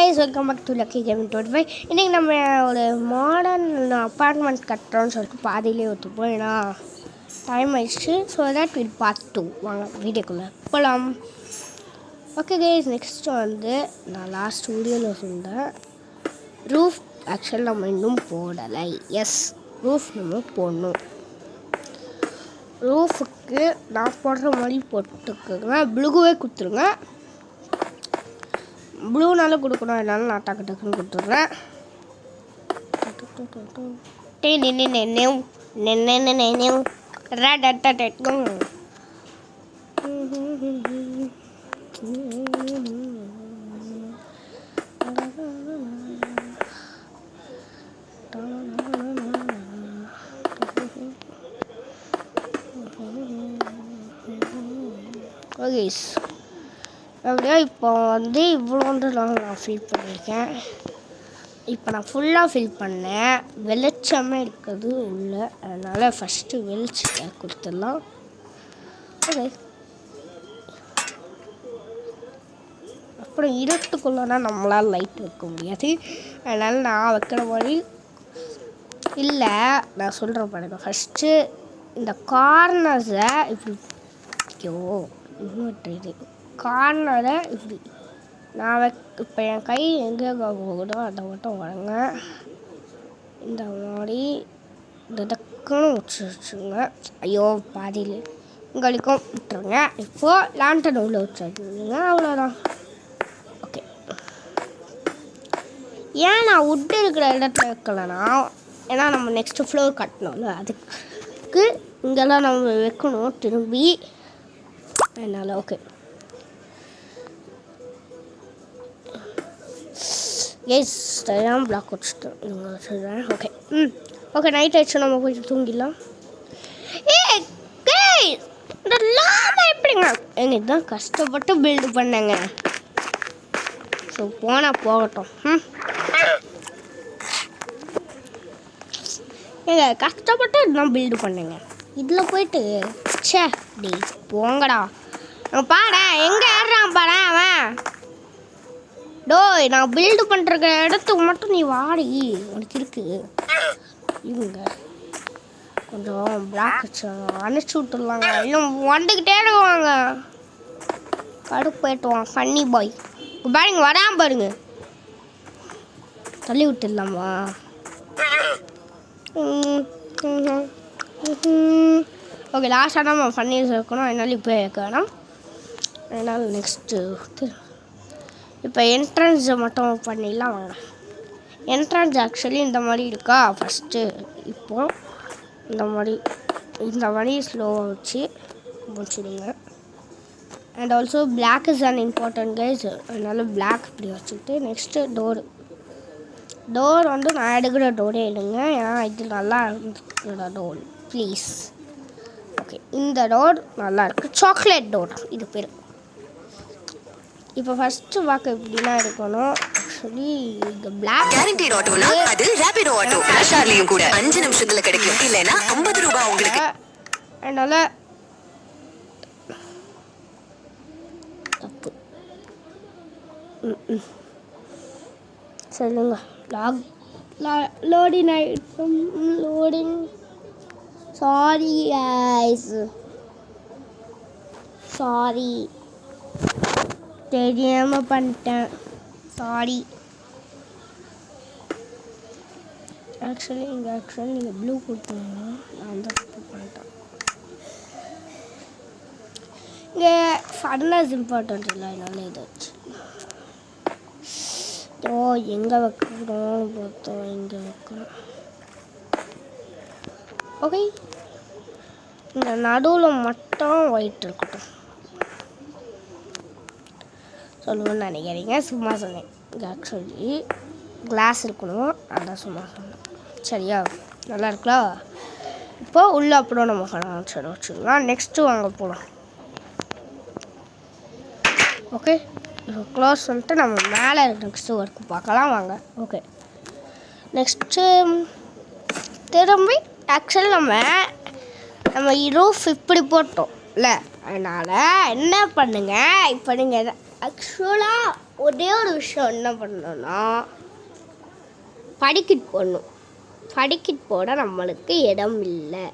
Guys, welcome back to Lucky Gaming 25. இன்றைக்கி நம்ம ஒரு மாடர்ன் அப்பார்ட்மெண்ட் கட்டுறோன்னு சொல்லிட்டு பாதியிலே ஒத்துப்போம். ஏன்னா டைம் ஆயிடுச்சு. ஸோ தட் வில் பார்ட் 2 வாங்க வீடியோக்குள்ளே போகலாம். ஓகே கைஸ், நெக்ஸ்ட்டு வந்து நான் லாஸ்ட் வீடியோவில் சொன்னேன் ரூஃப் ஆக்சுவல் நம்ம இன்னும் போடலை. எஸ், ரூஃப் நம்ம போடணும். ரூஃபுக்கு நான் போடுற மாதிரி போட்டுக்குங்க. ப்ளூவே கொடுத்துருங்க. ப்ளூனால கொடுக்கணும், என்னால் நான் டக்கு டக்குன்னு கொடுத்துட்றேன். ஓகே, அப்படியே இப்போ வந்து இவ்வளோண்டு நான் ஃபில் பண்ணியிருக்கேன். இப்போ நான் ஃபுல்லாக ஃபில் பண்ணேன். வெளிச்சமே இருக்கிறது உள்ள, அதனால் ஃபஸ்ட்டு வெளிச்சத்தை கொடுத்துடலாம். ஓகே, அப்புறம் இருட்டுக்குள்ளனா நம்மளால் லைட் வைக்க முடியாது. அதனால் நான் வைக்கிற மாதிரி இல்லை, நான் சொல்கிறேன் பாருங்க. ஃபஸ்ட்டு இந்த கார்னர்ஸை இப்படி இன்னொரு கார்னரை இப்படி நான் இப்போ என் கை எங்கே போகுதோ அதை மட்டும் வளங்க. இந்த மாதிரி இந்த டக்குன்னு வச்சுருங்க. ஐயோ, பாதியில் உங்களுக்கும் விட்டுருங்க. இப்போது லேண்டன் உள்ள வச்சுருங்க. அவ்வளோதான். ஓகே, ஏன் நான் உட்டு இருக்கிற இடத்துல வைக்கலன்னா, ஏன்னா நம்ம நெக்ஸ்ட்டு ஃப்ளோர் கட்டணும்ல, அதுக்கு இங்கெல்லாம் நம்ம வைக்கணும் திரும்பி. அதனால் ஓகே எஸ், தெரியாமல் பிளாக் வச்சுட்டேன். சொல்கிறேன். ஓகே, ஓகே, நைட் ஆயிடுச்சு, நம்ம போய் தூங்கிடலாம். இந்த லாமா எப்படிங்க எங்க இதுதான் கஷ்டப்பட்டு பில்டு பண்ணேங்க. ஸோ போனால் போகட்டும். ஏங்க கஷ்டப்பட்டு நான் பில்டு பண்ணேங்க. இதில் போயிட்டு சே டி போங்கடா. பாடா எங்கே ஏறுறான் பாரு அவன். டோய், நான் பில்டு பண்ணுற இடத்துக்கு மட்டும் நீ வாடி, உனக்கு இருக்கு. இவங்க கொஞ்சம் பிளாக் வச்சு அனுப்பிச்சி விட்டுருலாங்க. இன்னும் வந்துக்கிட்டே இருக்குவாங்க. கடுப்பு போயிட்டுவான் ஃபன்னி பாய். பாருங்க வராம பாருங்க. தள்ளி விட்டுடலாமா? ஓகே, லாஸ்ட்டாக தான் நம்ம ஃபன்னி இருக்கணும். அதனால இப்போ வேணும். அதனால் நெக்ஸ்ட்டு இப்போ என்ட்ரன்ஸை மட்டும் பண்ணிடலாம் வாங்க. என்ட்ரன்ஸ் ஆக்சுவலி இந்த மாதிரி இருக்கா. ஃபஸ்ட்டு இப்போது இந்த மாதிரி ஸ்லோவாக வச்சு முடிச்சுடுங்க. And also black is an important guys. அதனால பிளாக் இப்படி வச்சுக்கிட்டு நெக்ஸ்ட்டு டோர் வந்து நான் எடுக்கிற டோரே எடுங்க. ஏன்னா இது நல்லா இருக்கிற டோர் ப்ளீஸ். ஓகே, இந்த டோர் நல்லா இருக்குது. சாக்லேட் டோர் இது பேர். இப்போ ஃபஸ்ட்டு வாக்கு இப்படின்னா இருக்கணும். ஆக்சுவலி இந்த பிளாக் கேரண்டீட் ஆட்டோனா அது ரேபிடோ ஆட்டோ. ராஷார்லியும் கூட 5 நிமிஷத்துல கிடைக்கும். இல்லைனா 50 ரூபாய் உங்களுக்கு. அதனால தப்பு சொல்லுங்க. லோடிங் ஆகிடும். லோடிங். சாரி கைஸ், சாரி, தெரியாமல் பண்ணிட்டேன். சாரி. ஆக்சுவலி நீங்கள் ப்ளூ கொடுத்தீங்கன்னா நான் தான் தப்பு பண்ணிட்டேன். இங்கே ஃபர்னஸ் இம்பார்ட்டன்ட் இல்லை, அதனால இதை வச்சு எங்கே வைக்கணும் பார்த்தோம். இங்கே வைக்கணும். ஓகே, இந்த நடுவில் மட்டும் ஒயிட் இருக்கட்டும் சொல்லுவேன்னு நினைக்கிறீங்க. சும்மா சொன்னேன். இங்கே ஆக்சுவலி கிளாஸ் இருக்கணும், அதான் சும்மா சொன்னேன். சரியா, நல்லா இருக்கலாம். இப்போது உள்ளே அப்புறம் நம்ம சரி வச்சுக்கலாம். நெக்ஸ்ட்டு வாங்க போகலாம். ஓகே, இப்போ க்ளோஸ் பண்ணிட்டு நம்ம மேலே நெக்ஸ்ட்டு ஒர்க்கு பார்க்கலாம் வாங்க. ஓகே, நெக்ஸ்ட்டு திரும்பி ஆக்சுவலி நம்ம ரூஃப் இப்படி போட்டோம் இல்லை, அதனால் என்ன பண்ணுங்க, இப்போ நீங்கள் ஆக்சுவலாக ஒரே ஒரு விஷயம் என்ன பண்ணணும்னா படிக்கிட்டு போடணும். படிக்கிட்டு போட நம்மளுக்கு இடம் இல்லை.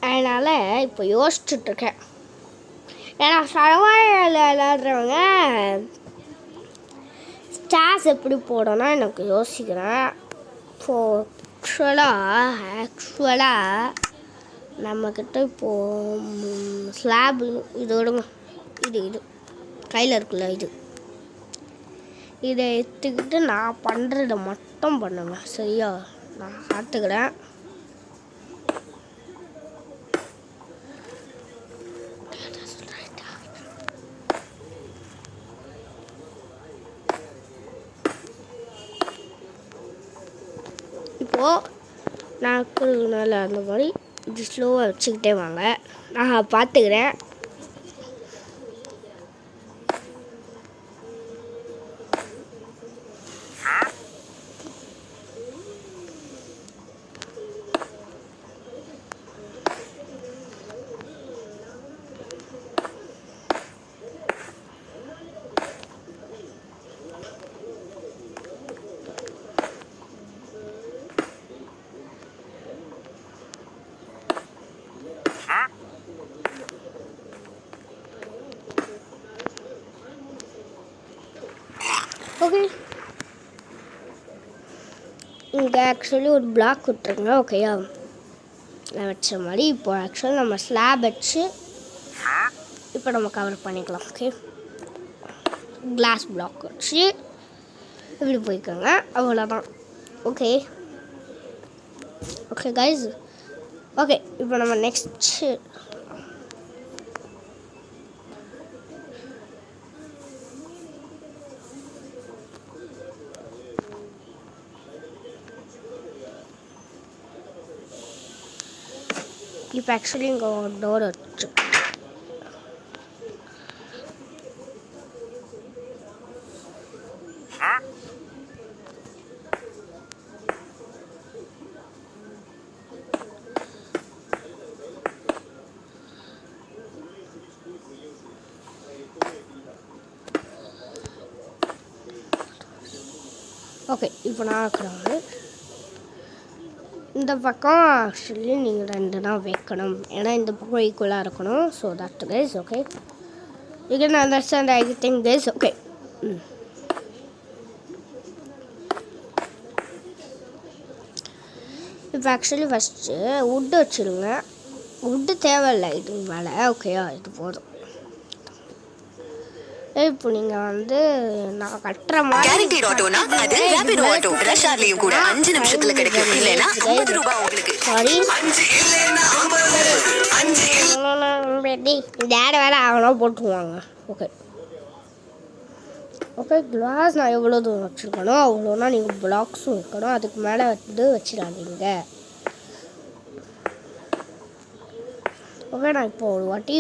அதனால் இப்போ யோசிச்சுட்ருக்கேன். ஏன்னா சர்வைவல் விளாடுறவங்க ஸ்டார்ஸ் எப்படி போடணும்னா எனக்கு யோசிக்கிறேன். இப்போது ஆக்சுவலாக நம்மக்கிட்ட இப்போது ஸ்லாப் இது விடுங்க. இது கையில் இருக்குல்ல இதை எடுத்துக்கிட்டு நான் பண்ணுறத மட்டும் பண்ணுங்க. சரியா? நான் பார்த்துக்கிறேன். இப்போது நான் நல்லா அந்த மாதிரி இது ஸ்லோவாக வச்சுக்கிட்டே வாங்க. நான் பார்த்துக்கிறேன். ஓகே, இங்கே ஆக்சுவலி ஒரு பிளாக் விட்டுருங்க. ஓகேயா? நான் வச்ச மாதிரி இப்போ ஆக்சுவலி நம்ம ஸ்லாப் வச்சு இப்போ நம்ம கவர் பண்ணிக்கலாம். ஓகே, கிளாஸ் பிளாக் வச்சு இப்படி போய்க்கோங்க. அவ்வளோதான். Okay okay guys. ஓகே, இப்போ நம்ம நெக்ஸ்ட்டு இப்போ ஆக்சுவலி இங்கே ஒரு டோர் வச்சு ஓகே. இப்போ நான் ஆக்குறேன். இந்த பக்கம் ஆக்சுவலி நீங்கள் 2 தான் வைக்கணும். ஏன்னா இந்த பக்கம் ஈக்குவலாக இருக்கணும். So that guys. Okay, you can understand everything guys. Okay, இப்போ ஆக்சுவலி ஃபஸ்ட்டு வுட்டு வச்சுருங்க. வுட்டு தேவையில்லை இது மேலே. ஓகேயா? இது போதும். இப்போ நீங்கள் வந்து நான் கட்டுற மாதிரி கேரண்டீட் ஆட்டோனா அது ரேபிடோ ஆட்டோ. ரஷ் ஹார்லயும் கூட 5 நிமிஷத்துல கிடைக்கும். இல்லைனா 50 ரூபாய் உங்களுக்கு. சாரி, 5 இல்லைனா 50. டேட வேலை அவனா போட்டுருவாங்க. ஓகே ஓகே, கிளாஸ் நான் எவ்வளோ தூரம் வச்சுருக்கணும் அவ்வளோனா நீங்கள் பிளாக்ஸும் வைக்கணும். அதுக்கு மேலே வந்து வச்சிடாதீங்க. ஓகே, நான் இப்போ ஒரு வாட்டி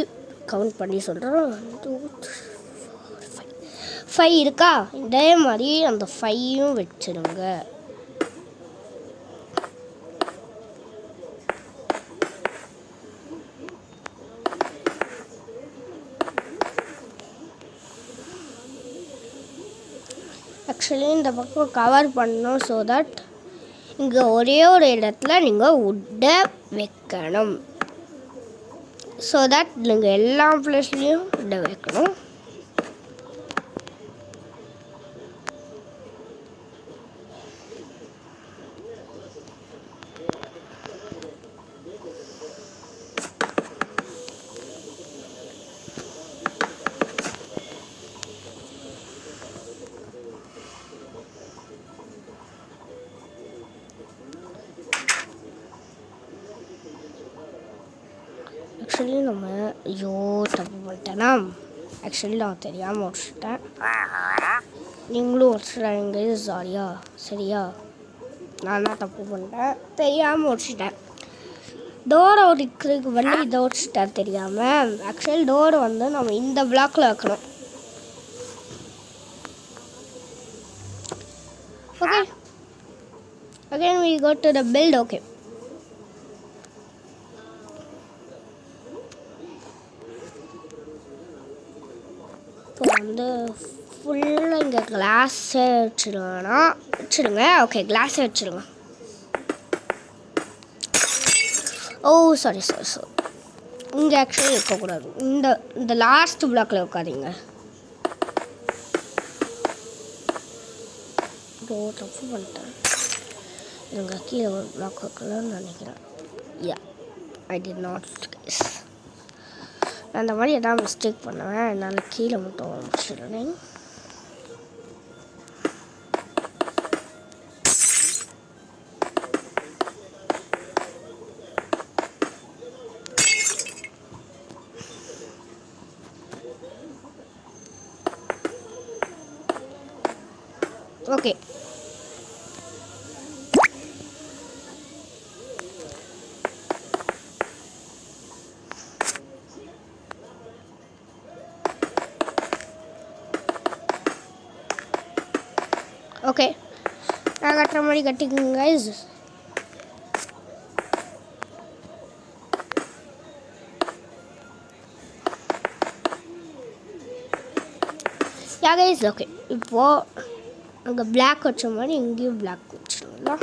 கவுண்ட் பண்ணி சொல்கிறேன். 1 2 5 இருக்கா? இதே மாதிரி அந்த 5யும் வச்சிடுங்க. ஆக்சுவலி இந்த பக்கம் கவர் பண்ணணும். ஸோ தட் இங்கே ஒரே ஒரு இடத்துல நீங்கள் வுட்டை வைக்கணும். ஸோ தட் நீங்கள் எல்லா பிளேஸ்லேயும் வுட்டை வைக்கணும். ஆக்சுவலி நம்ம தப்பு பண்ணிட்டேன்னா ஆக்சுவலி நான் தெரியாமல் உடச்சிட்டேன். நீங்களும் உடச்சிடாதீங்க. சாரியா? சரியா? நான் தான் தப்பு பண்ணிட்டேன், தெரியாமல் உடச்சிட்டேன். டோரை உடைக்கிறதுக்கு வந்து இதை உடச்சிட்டேன் தெரியாமல். ஆக்சுவலி டோரை வந்து நம்ம இந்த பிளாக்கில் வைக்கணும். Okay, again we go to the build. Okay, ஃபுல்லாக இங்கே கிளாஸே வச்சுடுங்க. ஓகே, கிளாஸே வச்சுருங்க. ஓ சாரி. இங்கே ஆக்சுவலி இருக்கக்கூடாது. இந்த லாஸ்ட் பிளாக்கில் உட்காதீங்க. தப்பு பண்ணிட்டேன். இங்கே கீழே ஒரு பிளாக் வைக்கலாம்னு நினைக்கிறேன். யா, ஐ டிட் நாட் கைஸ். நான் அந்த மாதிரி எதாவது மிஸ்டேக் பண்ணுவேன். என்னால் கீழே மட்டும் வச்சுருந்தேன். ஓகே, ஓகே, நான் கட்டுற மாதிரி கட்டிக்கோங்க கைஸ். யா கைஸ், ஓகே. இப்போது அங்கே பிளாக் வச்ச மாதிரி இங்கேயும் பிளாக் வச்சுருங்களா?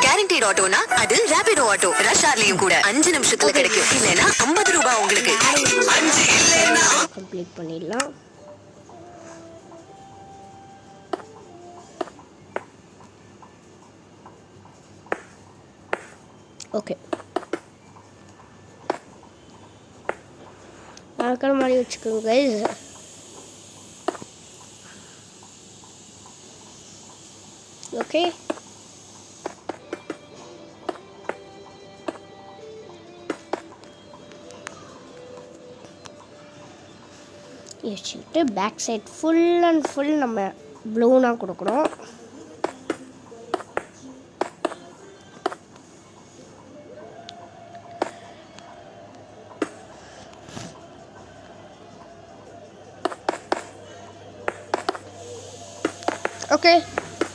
கேரண்டீட் ஆட்டோனா அது ரேபிடோ ஆட்டோ. ரஷ் ஹார்லயும் கூட 5 நிமிஷத்துல கிடைக்கும். இல்லைன்னா 50 ரூபாய் உங்களுக்கு. கம்ப்ளீட் பண்ணிடலாம். ஓகே, நடக்கிற மாதிரி வச்சுக்கோங்க கைஸ். ஓகே, வச்சுக்கிட்டு back side full and full நம்ம ப்ளூனா கொடுக்குறோம்.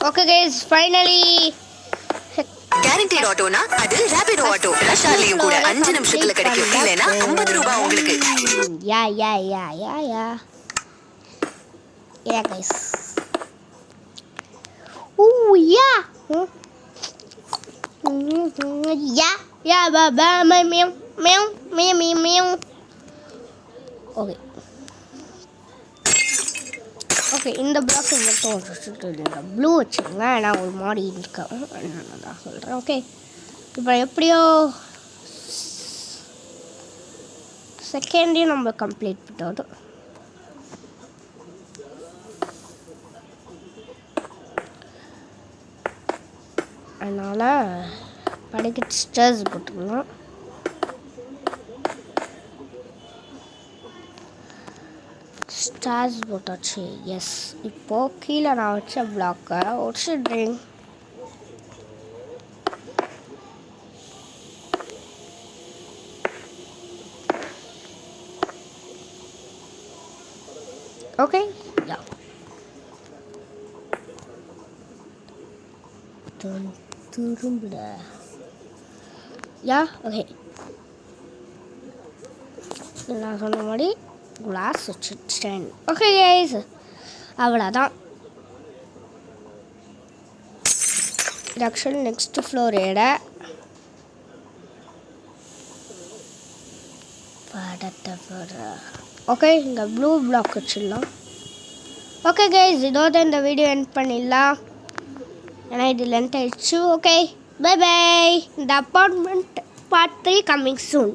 ஓகே கைஸ், ஃபைனலி கேரண்டீட் ஆட்டோனா அது ரேபிடோ ஆட்டோ. ரஷ் ஹார்லயும் கூட 5 நிமிஷத்துல கிடைக்கும். இல்லைன்னா 50 ரூபாய் உங்களுக்கு. யா கைஸ். ஓ யா பாபா மியாவ் மியாவ். ஓகே, இந்த பிளாக் மட்டும் வச்சுட்டு ப்ளூ வச்சுருங்க. நான் ஒரு மாதிரி இருக்கேன், நான் தான் சொல்கிறேன். ஓகே, இப்போ எப்படியோ செகண்டையும் நம்ம கம்ப்ளீட் பண்ணிட்டோம். அதனால் படிக்கட்டு ஸ்டேர்ஸ் போட்டுக்கலாம். ஸ்டார்ஸ் போட்டாச்சு. எஸ், இப்போது கீழே நான் வச்ச பிளாக்கை ஒடிச்சிடுறேன். ஓகே, யா திரும்புட. யா ஓகே, நான் சொன்ன மாதிரி கிளாஸ் வச்சுட்டேன். ஓகே கைஸ், அவ்வளோதான். இது ஆக்சுவலி நெக்ஸ்ட் ஃப்ளோர் படத்தை ஓகே, இங்கே ப்ளூ பிளாக் வச்சிடலாம். ஓகே கைஸ், இதோட இந்த வீடியோ எண்ட் பண்ணிடலாம். ஏன்னா இது லென்த் ஆயிடுச்சு. Okay, bye bye. இந்த அப்பார்ட்மெண்ட் பார்ட் 3 கம்மிங் சூன்.